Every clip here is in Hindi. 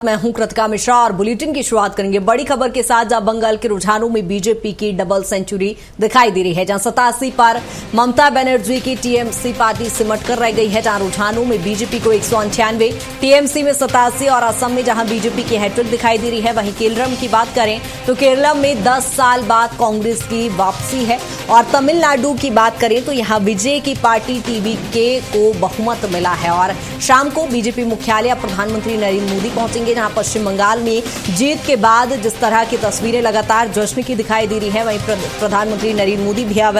मैं हूं कृतिका मिश्रा और बुलेटिन की शुरुआत करेंगे बड़ी खबर के साथ, जहां बंगाल के रुझानों में बीजेपी की डबल सेंचुरी दिखाई दे रही है। जहां 87 पर ममता बनर्जी की टीएमसी पार्टी सिमट कर रह गई है, जहां रुझानों में बीजेपी को 198, टीएमसी में 87 और असम में जहां बीजेपी की हैट्रिक दिखाई दे रही है। वहीं केरलम की बात करें तो केरलम में 10 साल बाद कांग्रेस की वापसी है और तमिलनाडु की बात करें तो यहां विजय की पार्टी टीवीके को बहुमत मिला है। और शाम को बीजेपी मुख्यालय प्रधानमंत्री नरेंद्र मोदी पहुंचेंगे, जहां पश्चिम बंगाल में जीत के बाद जिस तरह की तस्वीरें लगातार जश्न की दिखाई दे रही है, वहीं प्रधानमंत्री नरेंद्र मोदी भी अब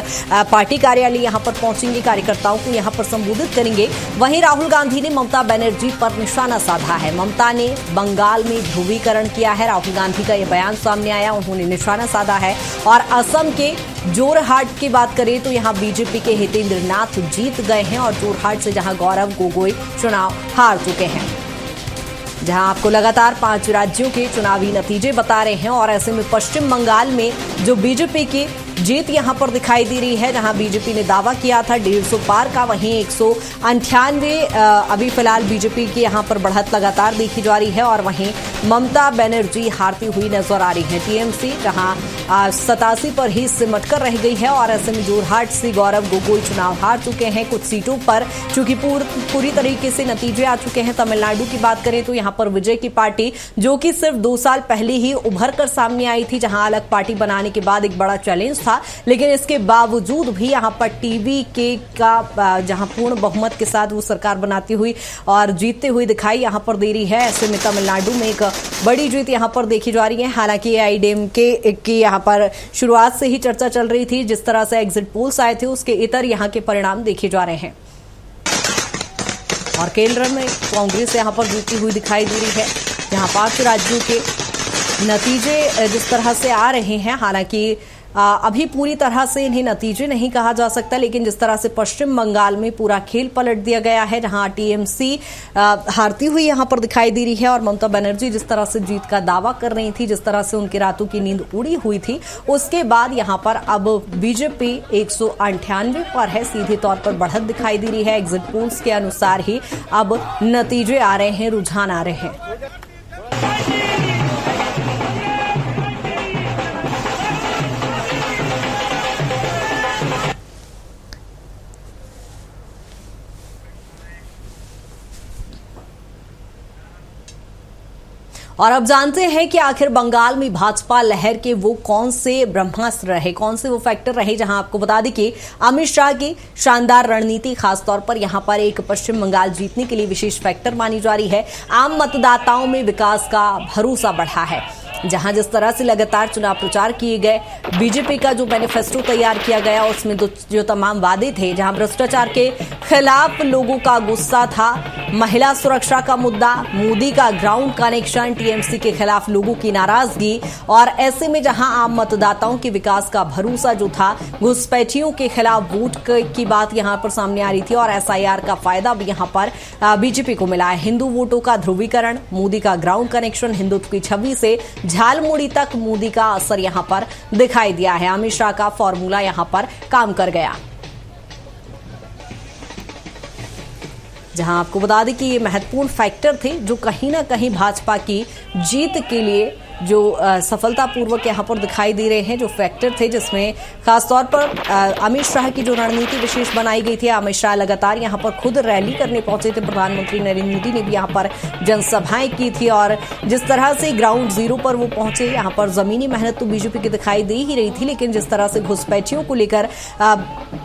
पार्टी कार्यालय यहां पर पहुंचेंगे, कार्यकर्ताओं को यहां पर संबोधित करेंगे। वहीं राहुल गांधी ने ममता बनर्जी पर निशाना साधा है। ममता ने बंगाल में ध्रुवीकरण किया है, राहुल गांधी का यह बयान सामने आया, उन्होंने निशाना साधा है। और असम के जोरहाट की बात करें तो यहां बीजेपी के हितेंद्र नाथ जीत गए हैं और जोरहाट से जहां गौरव गोगोई चुनाव हार चुके हैं। जहां आपको लगातार 5 राज्यों के चुनावी नतीजे बता रहे हैं और ऐसे में पश्चिम बंगाल में जो बीजेपी की जीत यहां पर दिखाई दे रही है, जहां बीजेपी ने दावा किया था 150 पार का, वहीं 198 अभी फिलहाल बीजेपी की यहां पर बढ़त लगातार देखी जा रही है। और वहीं ममता बनर्जी हारती हुई नजर आ रही है। टीएमसी जहां 87 पर ही सिमट कर रह गई है और ऐसे में जोरहाट से गौरव गोगोई चुनाव हार चुके हैं। कुछ सीटों पर चूंकि पूरी तरीके से नतीजे आ चुके हैं। तमिलनाडु की बात करें तो यहां पर विजय की पार्टी, जो कि सिर्फ 2 साल पहले ही उभर कर सामने आई थी, जहां अलग पार्टी बनाने के बाद एक बड़ा चैलेंज था, लेकिन इसके बावजूद भी यहां पर टीवीके का जहां पूर्ण बहुमत के साथ वो सरकार बनाती हुई और जीतते हुए दिखाई यहां पर दे रही है। ऐसे में तमिलनाडु में एक बड़ी जीत यहां पर देखी जा रही है। हालांकि एआईएडीएमके की यहां पर शुरुआत से ही चर्चा चल रही थी, जिस तरह से एग्जिट पोल्स आए थे उसके इतर यहां के परिणाम देखे जा रहे हैं। और केरल में कांग्रेस यहां पर जीतती हुई दिखाई दे रही है, जहां 5 राज्यों के नतीजे जिस तरह से आ रहे हैं, हालांकि अभी पूरी तरह से इन्हें नतीजे नहीं कहा जा सकता, लेकिन जिस तरह से पश्चिम बंगाल में पूरा खेल पलट दिया गया है, जहां टीएमसी हारती हुई यहां पर दिखाई दे रही है और ममता बनर्जी जिस तरह से जीत का दावा कर रही थी, जिस तरह से उनकी रातों की नींद उड़ी हुई थी, उसके बाद यहां पर अब बीजेपी 198 पर है, सीधे तौर पर बढ़त दिखाई दे रही है। एग्जिट पोल्स के अनुसार ही अब नतीजे आ रहे हैं, रुझान आ रहे हैं। और अब जानते हैं कि आखिर बंगाल में भाजपा लहर के वो कौन से ब्रह्मास्त्र रहे, कौन से वो फैक्टर रहे, जहां आपको बता दें कि अमित शाह की शानदार रणनीति खासतौर पर यहां पर एक पश्चिम बंगाल जीतने के लिए विशेष फैक्टर मानी जा रही है। आम मतदाताओं में विकास का भरोसा बढ़ा है, जहां जिस तरह से लगातार चुनाव प्रचार किए गए, बीजेपी का जो मैनिफेस्टो तैयार किया गया उसमें जो तमाम वादे थे, जहां भ्रष्टाचार के खिलाफ लोगों का गुस्सा था, महिला सुरक्षा का मुद्दा, मोदी का ग्राउंड कनेक्शन, टीएमसी के खिलाफ लोगों की नाराजगी, और ऐसे में जहां आम मतदाताओं के विकास का भरोसा जो था, घुसपैठियों के खिलाफ वोट की बात यहां पर सामने आ रही थी और एसआईआर का फायदा भी यहां पर बीजेपी को मिला है। हिंदू वोटों का ध्रुवीकरण, मोदी का ग्राउंड कनेक्शन, हिंदुत्व की छवि से झालमुड़ी तक मोदी का असर यहां पर दिखाई दिया है। अमित शाह का फॉर्मूला यहां पर काम कर गया। जहां आपको बता दें कि ये महत्वपूर्ण फैक्टर थे जो कहीं ना कहीं भाजपा की जीत के लिए जो सफलतापूर्वक यहां पर दिखाई दे रहे हैं, जो फैक्टर थे, जिसमें खासतौर पर अमित शाह की जो रणनीति विशेष बनाई गई थी। अमित शाह लगातार यहां पर खुद रैली करने पहुंचे थे, प्रधानमंत्री नरेंद्र मोदी ने भी यहां पर जनसभाएं की थी और जिस तरह से ग्राउंड जीरो पर वो पहुंचे, यहां पर जमीनी मेहनत तो बीजेपी की दिखाई दे ही रही थी, लेकिन जिस तरह से घुसपैठियों को लेकर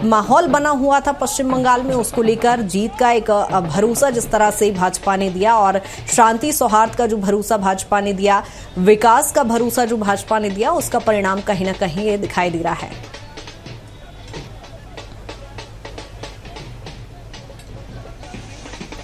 माहौल बना हुआ था पश्चिम बंगाल में, उसको लेकर जीत का एक भरोसा जिस तरह से भाजपा ने दिया और शांति सौहार्द का जो भरोसा भाजपा ने दिया, विकास का भरोसा जो भाजपा ने दिया, उसका परिणाम कहीं ना कहीं ये दिखाई दे रहा है।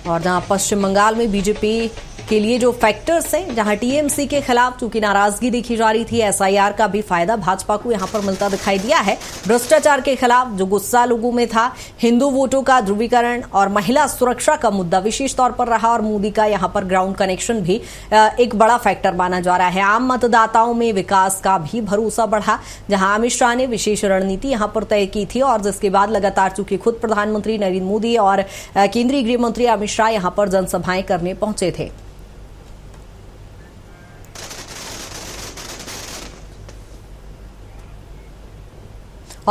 और जहां पश्चिम बंगाल में बीजेपी के लिए जो फैक्टर्स हैं, जहां टीएमसी के खिलाफ चूंकि नाराजगी देखी जा रही थी, एसआईआर का भी फायदा भाजपा को यहां पर मिलता दिखाई दिया है। भ्रष्टाचार के खिलाफ जो गुस्सा लोगों में था, हिंदू वोटों का ध्रुवीकरण और महिला सुरक्षा का मुद्दा विशेष तौर पर रहा और मोदी का यहां पर ग्राउंड कनेक्शन भी एक बड़ा फैक्टर माना जा रहा है। आम मतदाताओं में विकास का भी भरोसा बढ़ा, जहां अमित शाह ने विशेष रणनीति यहां पर तय की थी और जिसके बाद लगातार चूंकि खुद प्रधानमंत्री नरेंद्र मोदी और केंद्रीय गृह मंत्री अमित शाह यहां पर जनसभाएं करने पहुंचे थे।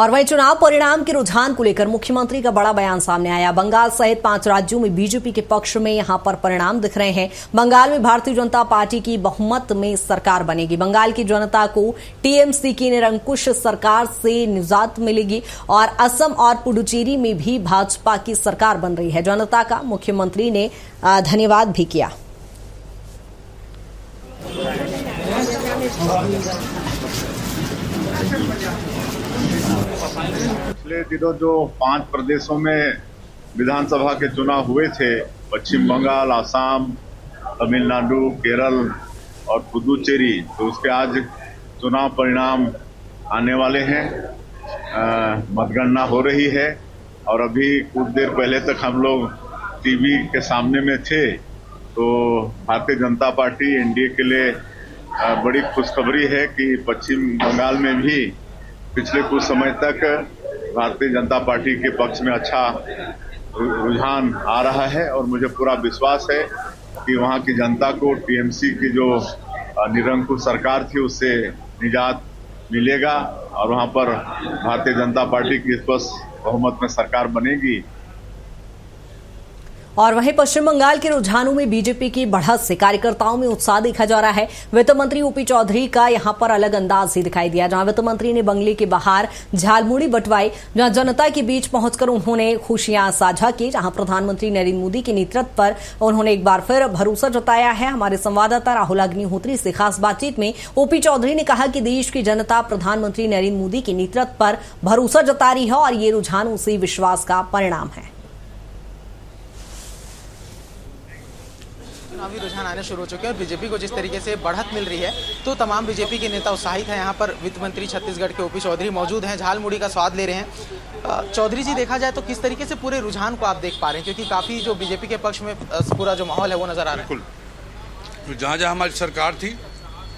और वहीं चुनाव परिणाम के रुझान को लेकर मुख्यमंत्री का बड़ा बयान सामने आया। बंगाल सहित 5 राज्यों में बीजेपी के पक्ष में यहां पर परिणाम दिख रहे हैं। बंगाल में भारतीय जनता पार्टी की बहुमत में सरकार बनेगी। बंगाल की जनता को टीएमसी की निरंकुश सरकार से निजात मिलेगी और असम और पुडुचेरी में भी भाजपा की सरकार बन रही है। जनता का मुख्यमंत्री ने धन्यवाद भी किया। पिछले दिनों जो 5 प्रदेशों में विधानसभा के चुनाव हुए थे, पश्चिम बंगाल, आसाम, तमिलनाडु, केरल और पुदुचेरी, तो उसके आज चुनाव परिणाम आने वाले हैं। मतगणना हो रही है और अभी कुछ देर पहले तक हम लोग टीवी के सामने में थे, तो भारतीय जनता पार्टी एनडीए के लिए बड़ी खुशखबरी है कि पश्चिम बंगाल में भी पिछले कुछ समय तक भारतीय जनता पार्टी के पक्ष में अच्छा रुझान आ रहा है और मुझे पूरा विश्वास है कि वहां की जनता को टीएमसी की जो निरंकुश सरकार थी उससे निजात मिलेगा और वहां पर भारतीय जनता पार्टी की स्पष्ट बहुमत में सरकार बनेगी। और वहीं पश्चिम बंगाल के रुझानों में बीजेपी की बढ़त से कार्यकर्ताओं में उत्साह देखा जा रहा है। वित्त मंत्री ओपी चौधरी का यहां पर अलग अंदाज ही दिखाई दिया, जहां वित्त मंत्री ने बंगले के बाहर झालमुड़ी बंटवाई, जहां जनता के बीच पहुंचकर उन्होंने खुशियां साझा की, जहां प्रधानमंत्री नरेंद्र मोदी के नेतृत्व पर उन्होंने एक बार फिर भरोसा जताया है। हमारे संवाददाता राहुल अग्निहोत्री से खास बातचीत में ओपी चौधरी ने कहा कि देश की जनता प्रधानमंत्री नरेंद्र मोदी के नेतृत्व पर भरोसा जता रही है और ये रुझान उसी विश्वास का परिणाम है। चुनावी रुझान आने शुरू हो चुके हैं और बीजेपी को जिस तरीके से बढ़त मिल रही है तो तमाम बीजेपी के नेता उत्साहित हैं। यहाँ पर वित्त मंत्री छत्तीसगढ़ के ओपी चौधरी मौजूद हैं, झालमुड़ी का स्वाद ले रहे हैं। चौधरी जी, देखा जाए तो किस तरीके से पूरे रुझान को आप देख पा रहे हैं, क्योंकि काफ़ी जो बीजेपी के पक्ष में पूरा जो माहौल है वो नजर आ रहा है। बिल्कुल, जहाँ जहाँ हमारी सरकार थी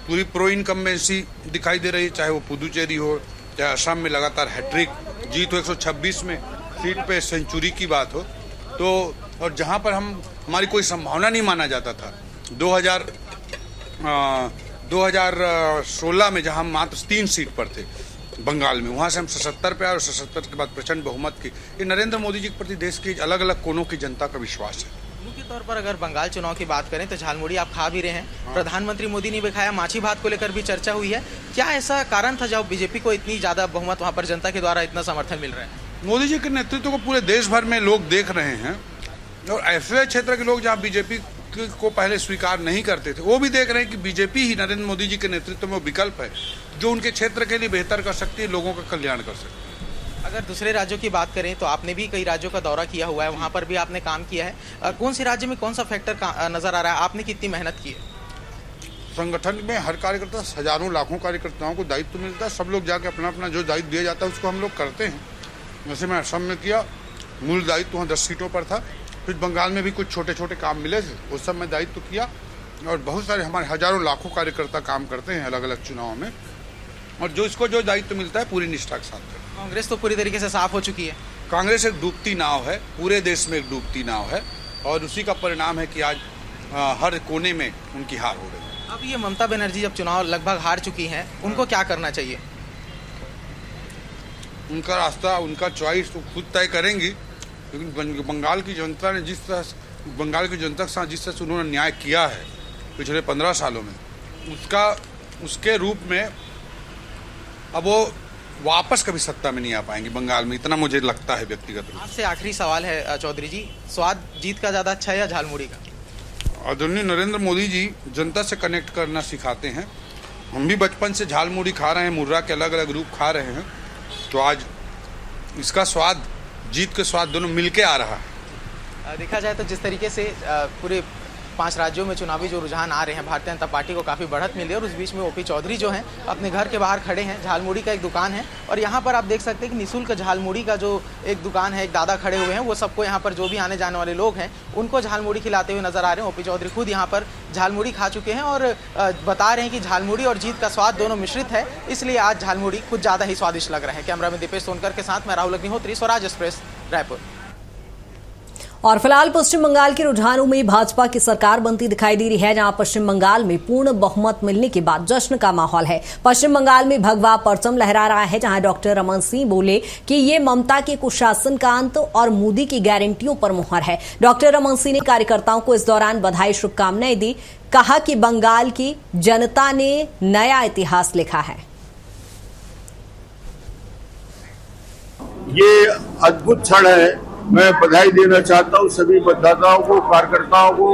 पूरी प्रो इनकम्बेंसी दिखाई दे रही है, चाहे वो पुदुचेरी हो, चाहे असम में लगातार हैट्रिक जीत हो, 126 में सीट पे सेंचुरी की बात हो, तो और जहाँ पर हमारी कोई संभावना नहीं माना जाता था 2016 में, जहाँ हम मात्र 3 सीट पर थे बंगाल में, वहाँ से हम 77 पे आए और 77 के बाद प्रचंड बहुमत की। ये नरेंद्र मोदी जी के प्रति देश की अलग अलग कोनों की जनता का विश्वास है। मुख्य तौर पर अगर बंगाल चुनाव की बात करें तो झालमुड़ी आप खा भी रहे हैं। हाँ। प्रधानमंत्री मोदी ने भी खाया, माछी भात को लेकर भी चर्चा हुई है। क्या ऐसा कारण था जब बीजेपी को इतनी ज्यादा बहुमत वहाँ पर जनता के द्वारा इतना समर्थन मिल रहा है? मोदी जी के नेतृत्व को पूरे देश भर में लोग देख रहे हैं और ऐसे क्षेत्र के लोग जहाँ बीजेपी को पहले स्वीकार नहीं करते थे वो भी देख रहे हैं कि बीजेपी ही नरेंद्र मोदी जी के नेतृत्व में वो विकल्प है जो उनके क्षेत्र के लिए बेहतर कर सकती है, लोगों का कल्याण कर सकती है। अगर दूसरे राज्यों की बात करें तो आपने भी कई राज्यों का दौरा किया हुआ है, वहाँ पर भी आपने काम किया है। कौन से राज्य में कौन सा फैक्टर नजर आ रहा है, आपने कितनी मेहनत की है? संगठन में हर कार्यकर्ता, हजारों लाखों कार्यकर्ताओं को दायित्व मिलता है, सब लोग जाके अपना अपना जो दायित्व दिया जाता है उसको हम लोग करते हैं। जैसे मैं असम में किया, मूल दायित्व वहाँ 10 सीटों पर था, फिर बंगाल में भी कुछ छोटे छोटे काम मिले थे, उस सब में दायित्व किया और बहुत सारे हमारे हजारों लाखों कार्यकर्ता काम करते हैं अलग अलग चुनाव में और जो इसको जो दायित्व मिलता है पूरी निष्ठा के साथ करते हैं। कांग्रेस तो पूरी तरीके से साफ हो चुकी है। कांग्रेस एक डूबती नाव है, पूरे देश में एक डूबती नाव है और उसी का परिणाम है कि आज हर कोने में उनकी हार हो रही है। अब ये ममता बनर्जी जब चुनाव लगभग हार चुकी हैं, उनको क्या करना चाहिए? उनका रास्ता, उनका चॉइस तो खुद तय करेंगी, लेकिन बंगाल की जनता ने जिस के साथ जिस तरह से उन्होंने न्याय किया है पिछले 15 सालों में, उसके रूप में अब वो वापस कभी सत्ता में नहीं आ पाएंगे बंगाल में, इतना मुझे लगता है व्यक्तिगत रूप से। आपसे आखिरी सवाल है चौधरी जी, स्वाद जीत का ज़्यादा अच्छा है या झालमुड़ी का? आदरणीय नरेंद्र मोदी जी जनता से कनेक्ट करना सिखाते हैं। हम भी बचपन से झालमुड़ी खा रहे हैं, मुर्रा के अलग अलग रूप खा रहे हैं, तो आज इसका स्वाद, जीत के स्वाद दोनों मिलके आ रहा है। देखा जाए तो जिस तरीके से पूरे 5 राज्यों में चुनावी जो रुझान आ रहे हैं, भारतीय जनता पार्टी को काफ़ी बढ़त मिली है और उस बीच में ओपी चौधरी जो हैं अपने घर के बाहर खड़े हैं। झालमुड़ी का एक दुकान है और यहाँ पर आप देख सकते हैं कि निःशुल्क झालमुड़ी का जो एक दुकान है, एक दादा खड़े हुए हैं, वो सबको यहाँ पर जो भी आने जाने वाले लोग हैं उनको झालमुड़ी खिलाते हुए नजर आ रहे हैं। ओपी चौधरी खुद यहाँ पर झालमुड़ी खा चुके हैं और बता रहे हैं कि झालमुड़ी और जीत का स्वाद दोनों मिश्रित है, इसलिए आज झालमुड़ी कुछ ज़्यादा ही स्वादिष्ट लग रहा है। कैमरामैन दीपेश सोनकर के साथ मैं राहुल अग्निहोत्री, स्वराज एक्सप्रेस, रायपुर। और फिलहाल पश्चिम बंगाल के रुझानों में भाजपा की सरकार बनती दिखाई दे रही है, जहां पश्चिम बंगाल में पूर्ण बहुमत मिलने के बाद जश्न का माहौल है। पश्चिम बंगाल में भगवा परचम लहरा रहा है, जहां डॉक्टर रमन सिंह बोले कि ये ममता के कुशासन का अंत और मोदी की गारंटियों पर मुहर है। डॉक्टर रमन सिंह ने कार्यकर्ताओं को इस दौरान बधाई शुभकामनाएं दी। कहा कि बंगाल की जनता ने नया इतिहास लिखा है। ये अद्भुत क्षण है। मैं बधाई देना चाहता हूँ सभी मतदाताओं को, कार्यकर्ताओं को,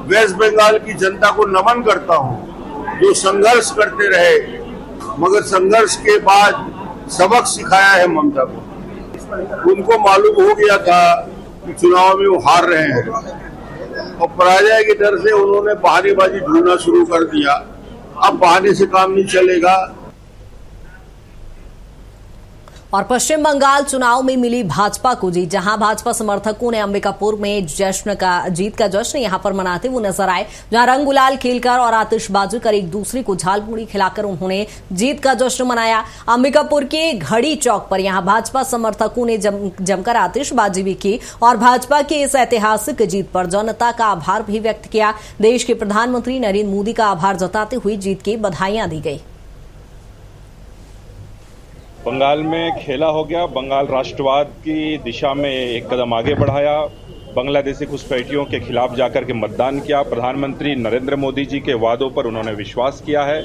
वेस्ट बंगाल की जनता को नमन करता हूँ जो संघर्ष करते रहे, मगर संघर्ष के बाद सबक सिखाया है ममता को। उनको मालूम हो गया था कि चुनाव में वो हार रहे हैं और पराजय के डर से उन्होंने बहानेबाजी ढूंढना शुरू कर दिया। अब बहाने से काम नहीं चलेगा। और पश्चिम बंगाल चुनाव में मिली भाजपा को जीत, जहां भाजपा समर्थकों ने अंबिकापुर में जीत का जश्न यहां पर मनाते हुए नजर आए, जहां रंग गुलाल खेलकर और आतिशबाजी कर एक दूसरे को झालमुड़ी खिलाकर उन्होंने जीत का जश्न मनाया। अंबिकापुर के घड़ी चौक पर यहां भाजपा समर्थकों ने जमकर आतिशबाजी भी की और भाजपा की इस ऐतिहासिक जीत पर जनता का आभार भी व्यक्त किया। देश के प्रधानमंत्री नरेंद्र मोदी का आभार जताते हुए जीत की बधाइयां दी गई। बंगाल में खेला हो गया, बंगाल राष्ट्रवाद की दिशा में एक कदम आगे बढ़ाया, बांग्लादेशी घुसपैठियों के खिलाफ जाकर के मतदान किया। प्रधानमंत्री नरेंद्र मोदी जी के वादों पर उन्होंने विश्वास किया है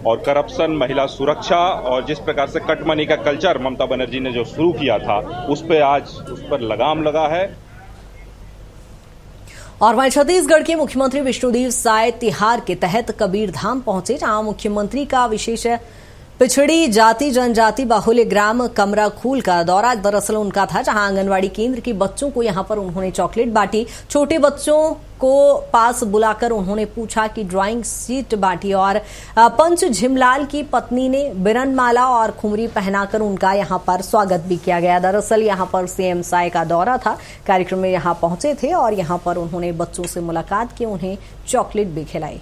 और करप्शन, महिला सुरक्षा और जिस प्रकार से कट मनी का कल्चर ममता बनर्जी ने जो शुरू किया था उस पर लगाम लगा है। और वहीं छत्तीसगढ़ के मुख्यमंत्री विष्णुदेव साय तिहार के तहत कबीरधाम पहुंचे, जहां मुख्यमंत्री का विशेष पिछड़ी जाति जनजाति बाहुल्य ग्राम कमराखूल का दौरा दरअसल उनका था, जहां आंगनवाड़ी केंद्र के बच्चों को यहां पर उन्होंने चॉकलेट बांटी। छोटे बच्चों को पास बुलाकर उन्होंने पूछा कि ड्राइंग शीट बांटी और पंच झिमलाल की पत्नी ने बिरनमाला और खुमरी पहनाकर उनका यहां पर स्वागत भी किया गया। दरअसल यहां पर सीएम साय का दौरा था, कार्यक्रम में यहां पहुंचे थे और यहां पर उन्होंने बच्चों से मुलाकात की, उन्हें चॉकलेट भी खिलाई।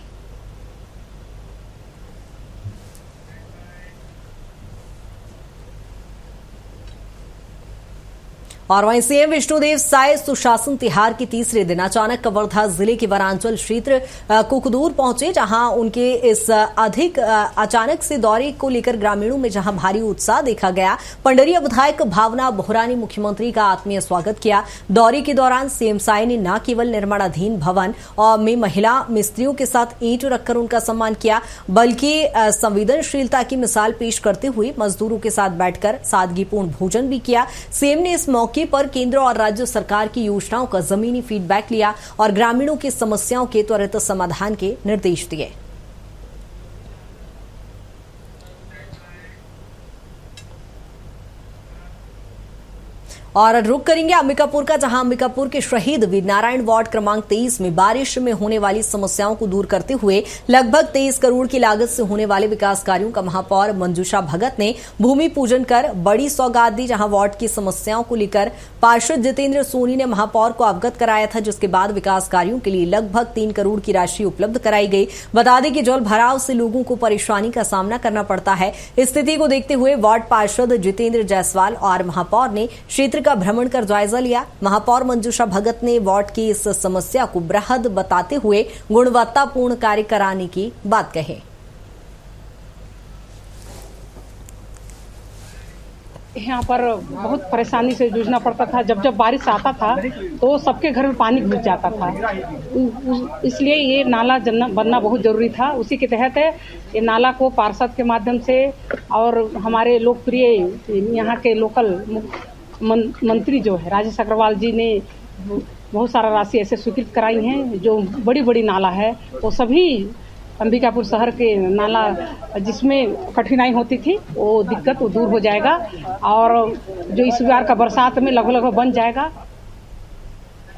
और वहीं सीएम विष्णुदेव साय सुशासन तिहार के तीसरे दिन अचानक कवर्धा जिले के वनांचल क्षेत्र कुकदूर पहुंचे, जहां उनके इस अचानक से दौरे को लेकर ग्रामीणों में जहां भारी उत्साह देखा गया। पंडरिया विधायक भावना बोहरा ने मुख्यमंत्री का आत्मीय स्वागत किया। दौरे के दौरान सीएम साय ने न केवल निर्माणाधीन भवन और में महिला मिस्त्रियों के साथ ईंट रखकर उनका सम्मान किया, बल्कि संवेदनशीलता की मिसाल पेश करते हुए मजदूरों के साथ बैठकर सादगीपूर्ण भोजन भी किया। सीएम ने इस मौके पर केंद्र और राज्य सरकार की योजनाओं का जमीनी फीडबैक लिया और ग्रामीणों की समस्याओं के त्वरित समाधान के निर्देश दिए। और रुक करेंगे अंबिकापुर का, जहां अंबिकापुर के शहीद वीरनारायण वार्ड क्रमांक 23 में बारिश में होने वाली समस्याओं को दूर करते हुए लगभग 23 करोड़ की लागत से होने वाले विकास कार्यों का महापौर मंजूषा भगत ने भूमि पूजन कर बड़ी सौगात दी। जहां वार्ड की समस्याओं को लेकर पार्षद जितेंद्र सोनी ने महापौर को अवगत कराया था, जिसके बाद विकास कार्यों के लिए लगभग 3 करोड़ की राशि उपलब्ध कराई गई। बता दें कि जल भराव से लोगों को परेशानी का सामना करना पड़ता है। इस स्थिति को देखते हुए वार्ड पार्षद जितेंद्र जायसवाल और महापौर ने क्षेत्र का भ्रमण कर जायजा लिया। महापौर मंजूषा भगत ने वार्ड की इस समस्या को बृहद बताते हुए गुणवत्तापूर्ण कार्य कराने की बात कही। यहाँ पर बहुत परेशानी से जूझना पड़ता था। जब जब बारिश आता था तो सबके घर में पानी घुस जाता था, इसलिए ये नाला बनना बहुत जरूरी था। उसी के तहत ये नाला को पार्षद के माध्यम से और हमारे लोकप्रिय यहाँ के लोकल मंत्री जो है राजेश अग्रवाल जी ने बहुत सारा राशि ऐसे स्वीकृत कराई हैं जो बड़ी बड़ी नाला है, तो सभी अंबिकापुर शहर के नाला जिसमें कठिनाई होती थी वो दिक्कत वो दूर हो जाएगा और जो इस बार का बरसात में लगभग बन जाएगा।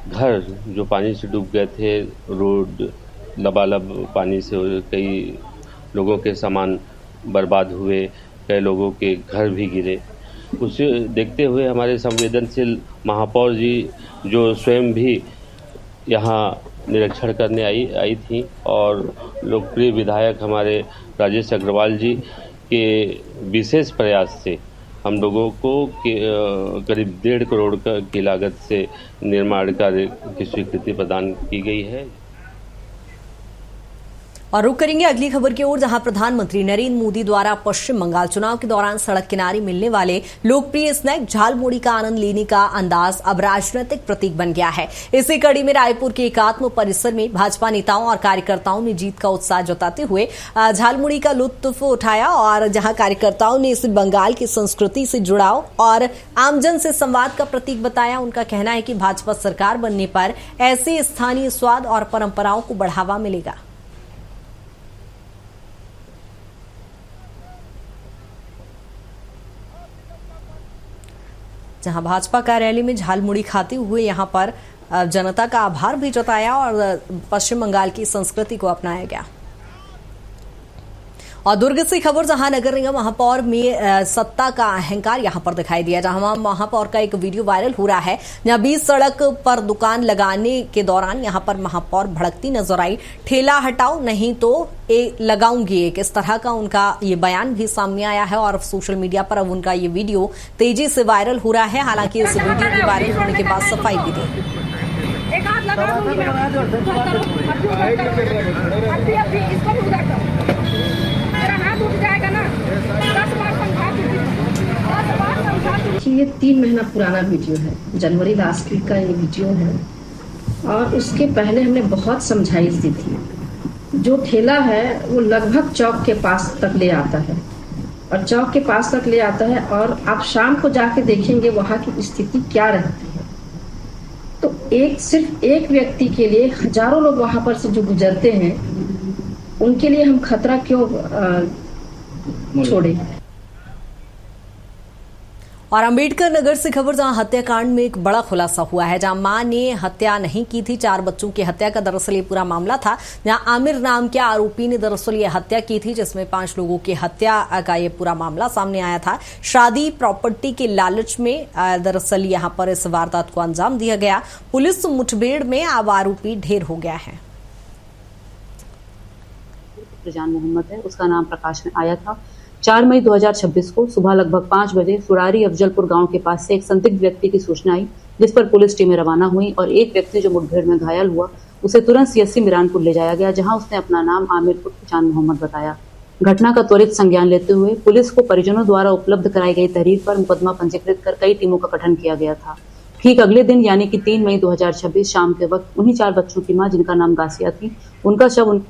घर जो पानी से डूब गए थे, रोड लबालब पानी से कई लोगों के सामान बर्बाद हुए, कई लोगों के घर भी गिरे। उसे देखते हुए हमारे संवेदनशील महापौर जी जो स्वयं भी यहाँ निरीक्षण करने आई थी और लोकप्रिय विधायक हमारे राजेश अग्रवाल जी के विशेष प्रयास से हम लोगों को करीब 1.5 करोड़ की लागत से निर्माण कार्य की स्वीकृति प्रदान की गई है। और रुक करेंगे अगली खबर की ओर, जहां प्रधानमंत्री नरेंद्र मोदी द्वारा पश्चिम बंगाल चुनाव के दौरान सड़क किनारे मिलने वाले लोकप्रिय स्नैक झालमुड़ी का आनंद लेने का अंदाज अब राजनीतिक प्रतीक बन गया है। इसी कड़ी में रायपुर के एकात्म परिसर में भाजपा नेताओं और कार्यकर्ताओं ने जीत का उत्साह जताते हुए झालमुड़ी का लुत्फ उठाया और जहां कार्यकर्ताओं ने इसे बंगाल की संस्कृति से जुड़ाव और आमजन से संवाद का प्रतीक बताया। उनका कहना है कि भाजपा सरकार बनने पर ऐसे स्थानीय स्वाद और परंपराओं को बढ़ावा मिलेगा। जहां भाजपा कार्यालय में झालमुड़ी खाते हुए यहां पर जनता का आभार भी जताया और पश्चिम बंगाल की संस्कृति को अपनाया गया। और दुर्ग से खबर, जहां नगर निगम महापौर में सत्ता का अहंकार यहां पर दिखाई दिया, जहां महापौर का एक वीडियो वायरल हो रहा है, जहां बीच सड़क पर दुकान लगाने के दौरान यहां पर महापौर भड़कती नजर आई। ठेला हटाओ नहीं तो लगाऊंगी एक, इस तरह का उनका ये बयान भी सामने आया है और सोशल मीडिया पर अब उनका ये वीडियो तेजी से वायरल हो रहा है। हालांकि इस वीडियो के वायरल होने के बाद सफाई भी दी। ये 3 महीना पुराना वीडियो है, जनवरी लास्ट वीक का ये वीडियो है और उसके पहले हमने बहुत समझाइश दी थी। जो ठेला है वो लगभग चौक के पास तक ले आता है और चौक के पास तक ले आता है और आप शाम को जाके देखेंगे वहाँ की स्थिति क्या रहती है। तो सिर्फ एक व्यक्ति के लिए हजारों लोग वहाँ पर से जो गुजरते हैं, उनके लिए हम खतरा क्यों छोड़े। और अंबेडकर नगर से खबर, जहां हत्याकांड में एक बड़ा खुलासा हुआ है, जहां मां ने हत्या नहीं की थी। 4 बच्चों की हत्या का दरअसल ये पूरा मामला था, जहां आमिर नाम के आरोपी ने दरअसल ये हत्या की थी, जिसमें 5 लोगों की हत्या का ये पूरा मामला सामने आया था। शादी प्रॉपर्टी के लालच में दरअसल यहां पर इस वारदात को अंजाम दिया गया। पुलिस मुठभेड़ में अब आरोपी ढेर हो गया है। जान मोहम्मद है, उसका नाम प्रकाश में आया था। 4 मई 2026 को सुबह लगभग 5 बजे सुरारी अफजलपुर गांव के पास से एक संदिग्ध व्यक्ति की सूचना आई, जिस पर पुलिस टीमें रवाना हुई और एक व्यक्ति जो मुठभेड़ में घायल हुआ उसे तुरंत सीएससी मिरानपुर ले जाया गया, जहां उसने अपना नाम आमिर उर्फ जान मोहम्मद बताया। घटना का त्वरित संज्ञान लेते हुए पुलिस को परिजनों द्वारा उपलब्ध कराई गई तहरीर पर मुकदमा पंजीकृत कर कई टीमों का गठन किया गया था। ठीक अगले दिन यानी कि 3 मई 2026 शाम के वक्त उन्हीं 4 बच्चों की मां, जिनका नाम गासिया थी, उनका शव